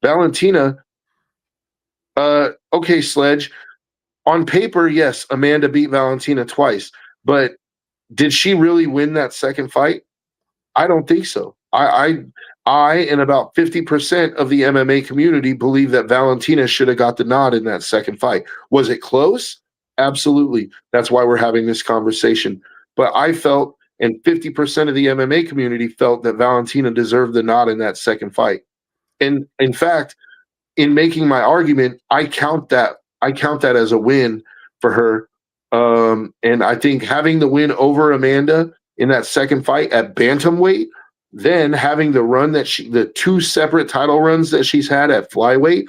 Valentina Okay, Sledge. On paper, yes, Amanda beat Valentina twice, but did she really win that second fight? I don't think so. I and about 50% of the MMA community believe that Valentina should have got the nod in that second fight. Was it close? Absolutely. That's why we're having this conversation. But I felt, and 50% of the MMA community felt that Valentina deserved the nod in that second fight. And in fact, in making my argument, I count that as a win for her. And I think having the win over Amanda in that second fight at bantamweight, then having the run the two separate title runs that she's had at flyweight,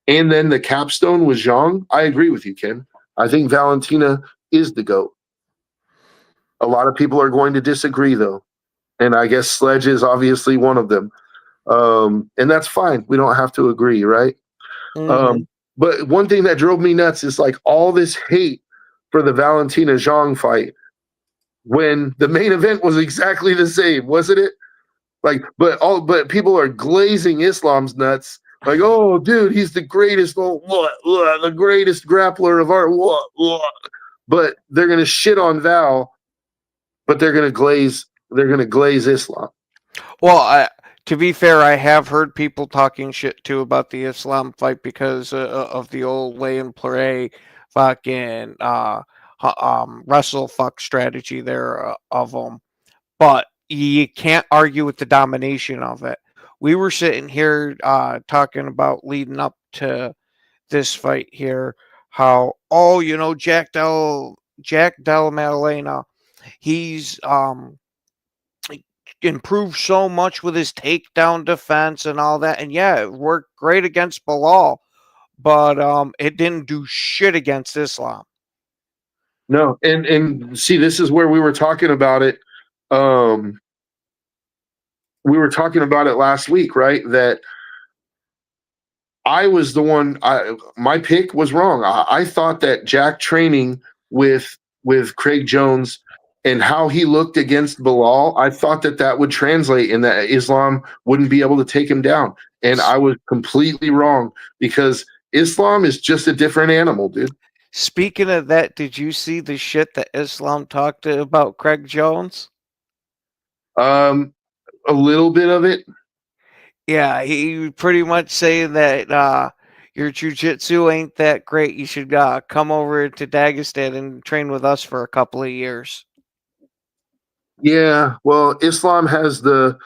and then the capstone with Zhang. I agree with you, Ken. I think Valentina is the GOAT. A lot of people are going to disagree, though, and I guess Sledge is obviously one of them. And that's fine. We don't have to agree, right? Mhm. But one thing that drove me nuts is like all this hate for the Valentina Zhang fight when the main event was exactly the same, wasn't it? Like, but people are glazing Islam's nuts. Like, oh, dude, he's the greatest, the greatest grappler of our what. But they're gonna shit on Val, but they're gonna glaze Islam. Well, to be fair, I have heard people talking shit too about the Islam fight because of the old lay and play fucking wrestle fuck strategy there of them. But you can't argue with the domination of it. We were sitting here talking about leading up to this fight here, how Jack Della Maddalena, he's improved so much with his takedown defense and all that, and yeah, it worked great against Bilal, but it didn't do shit against Islam. No, and see, this is where we were talking about it. We were talking about it last week, right? That I was the one. My pick was wrong. I thought that Jack training with Craig Jones and how he looked against Bilal, I thought that would translate and that Islam wouldn't be able to take him down. And I was completely wrong because Islam is just a different animal, dude. Speaking of that, did you see the shit that Islam talked about Craig Jones? A little bit of it. Yeah, he was pretty much saying that your jiu-jitsu ain't that great. You should come over to Dagestan and train with us for a couple of years. Yeah, well, Islam has the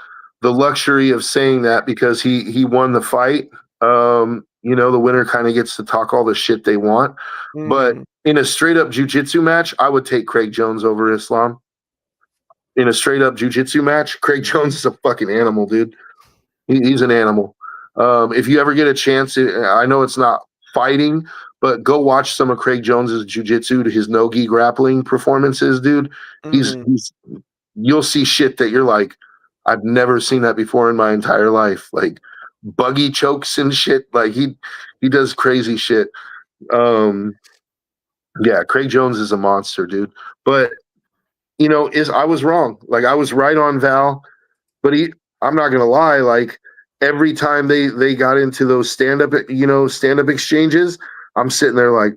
luxury of saying that because he won the fight. The winner kind of gets to talk all the shit they want. But in a straight up jiu-jitsu match, I would take Craig Jones over Islam. In a straight up jiu-jitsu match, Craig Jones is a fucking animal, dude. He's an animal. If you ever get a chance, I know it's not fighting, but go watch some of Craig Jones's jiu-jitsu to his no-gi grappling performances, dude. He's you'll see shit that you're like, I've never seen that before in my entire life. Like buggy chokes and shit. Like he does crazy shit. Yeah, Craig Jones is a monster, dude. But I was wrong. Like I was right on Val, but I'm not gonna lie, like every time they got into those stand-up exchanges, I'm sitting there like,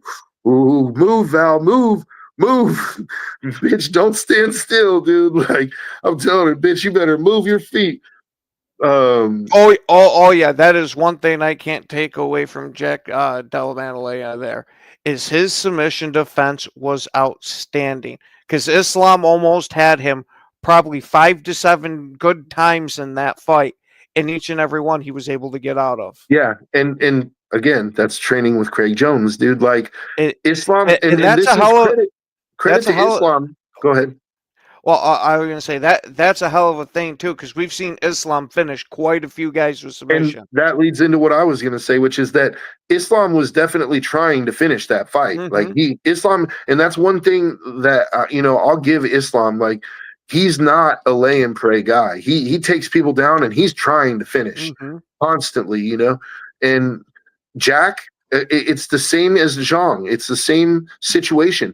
ooh, move, Val, move. Bitch, don't stand still, dude. Like I'm telling her, bitch, you better move your feet. Oh yeah, that is one thing I can't take away from Jack Della Maddalena there is his submission defense was outstanding because Islam almost had him probably 5 to 7 good times in that fight, and each and every one he was able to get out of. Yeah, and again, that's training with Craig Jones, dude. Like Islam, and that's this a hell is credit to Islam. Go ahead. Well, I was going to say that's a hell of a thing too, because we've seen Islam finish quite a few guys with submission. And that leads into what I was going to say, which is that Islam was definitely trying to finish that fight. Like Islam, and that's one thing that I'll give Islam. Like he's not a lay and pray guy. He takes people down and he's trying to finish constantly. And Jack, it's the same as Zhang. It's the same situation.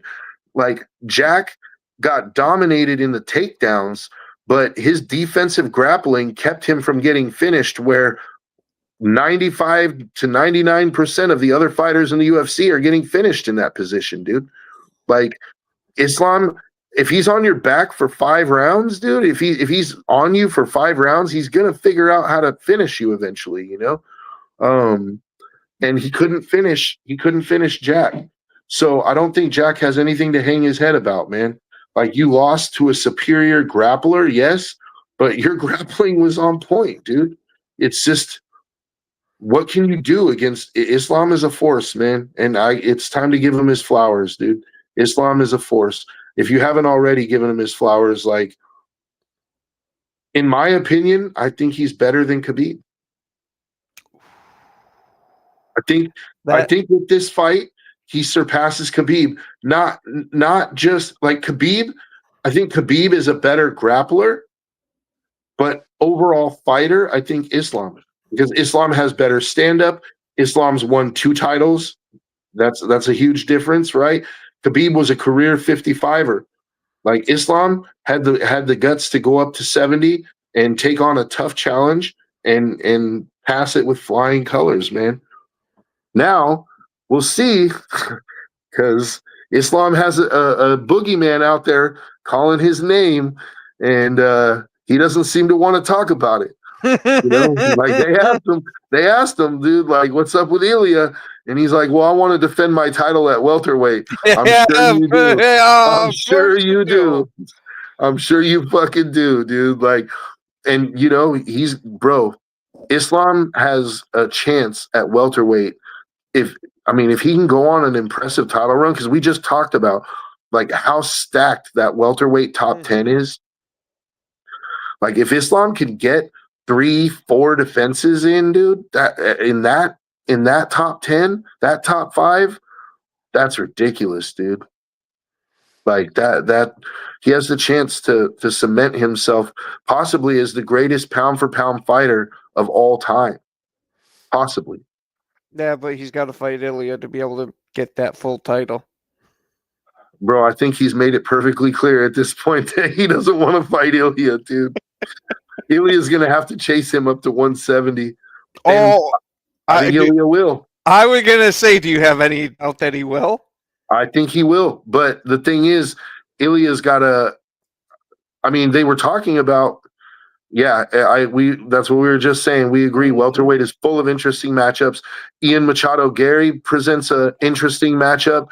Like Jack got dominated in the takedowns, but his defensive grappling kept him from getting finished where 95 to 99% of the other fighters in the UFC are getting finished in that position, dude. Like Islam, if he's on your back for 5 rounds, dude, if he's on you for 5 rounds, he's gonna figure out how to finish you eventually, you know. And he couldn't finish Jack. So I don't think Jack has anything to hang his head about, man. Like, you lost to a superior grappler, yes, but your grappling was on point, dude. It's just, what can you do against Islam? Is a force, man. And it's time to give him his flowers, dude. Islam is a force. If you haven't already given him his flowers, like, in my opinion, I think he's better than Khabib. I think with this fight, he surpasses Khabib. Not just like Khabib. I think Khabib is a better grappler, but overall fighter, I think Islam, because Islam has better stand-up. Islam's won 2 titles. That's a huge difference, right? Khabib was a career 55er. Like, Islam had the guts to go up to 70 and take on a tough challenge and pass it with flying colors, man. Now we'll see, because Islam has a boogeyman out there calling his name, and he doesn't seem to want to talk about it. You know, like, they asked him, dude, like, what's up with Ilya? And he's like, well, I want to defend my title at welterweight. I'm sure you do. I'm sure you do. I'm sure you fucking do, dude. Like, and you know, Islam has a chance at welterweight if he can go on an impressive title run, because we just talked about like how stacked that welterweight top 10 is. Like, if Islam can get 3-4 defenses in, dude, in that top 10, that top 5, that's ridiculous, dude. Like, that he has the chance to cement himself possibly as the greatest pound for pound fighter of all time. Possibly. Yeah, but he's got to fight Ilya to be able to get that full title. Bro, I think he's made it perfectly clear at this point that he doesn't want to fight Ilya, dude. Ilya's going to have to chase him up to 170. Oh, I think Ilya will. I was going to say, do you have any doubt that he will? I think he will. But the thing is, Ilya's got to, they were talking about, that's what we were just saying. We agree. Welterweight is full of interesting matchups. Ian Machado Gary presents an interesting matchup.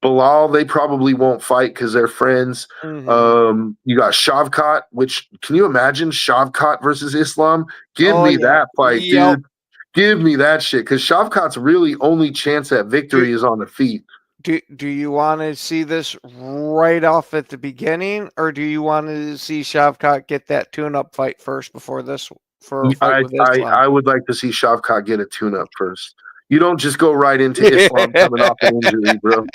Bilal, they probably won't fight because they're friends. Mm-hmm. You got Shavkat, which, can you imagine Shavkat versus Islam? Give me that fight, dude. Give me that shit, because Shavkat's really only chance at victory is on the feet. Do you want to see this right off at the beginning, or do you want to see Shavkat get that tune-up fight first before this for a fight with Islam? I would like to see Shavkat get a tune-up first. You don't just go right into Islam coming off an injury, bro.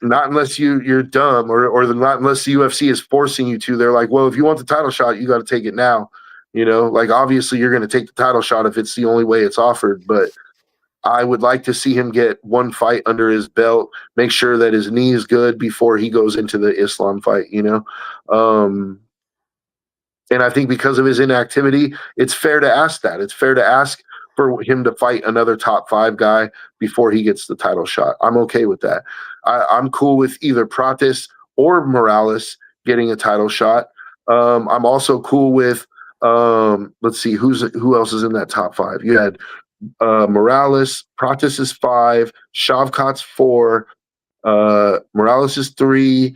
Not unless you're dumb, or not unless the UFC is forcing you to. They're like, well, if you want the title shot, you got to take it now. You know, like, obviously you're going to take the title shot if it's the only way it's offered, but I would like to see him get one fight under his belt, make sure that his knee is good before he goes into the Islam fight, you know? And I think because of his inactivity, it's fair to ask that. It's fair to ask for him to fight another top 5 guy before he gets the title shot. I'm okay with that. I'm cool with either Pratis or Morales getting a title shot. I'm also cool with, let's see, who else is in that top 5? You had Morales, Pratis is 5, Shavkat's 4, Morales is 3.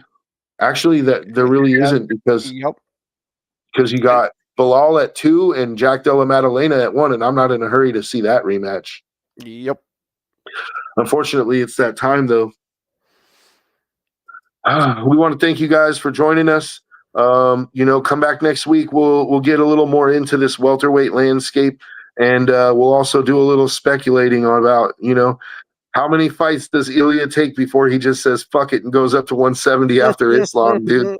Actually, there really isn't, because you got Bilal at 2 and Jack Della Maddalena at 1, and I'm not in a hurry to see that rematch. Yep. Unfortunately, it's that time, though. We want to thank you guys for joining us. Come back next week. We'll get a little more into this welterweight landscape, and we'll also do a little speculating about, how many fights does Ilya take before he just says fuck it and goes up to 170 after Islam, dude?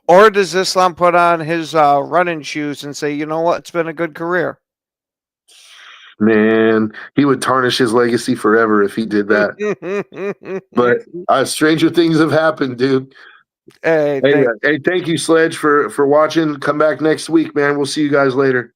Or does Islam put on his running shoes and say, you know what, it's been a good career? Man, he would tarnish his legacy forever if he did that. But stranger things have happened, dude. Hey, thank you, Sledge, for watching. Come back next week, man. We'll see you guys later.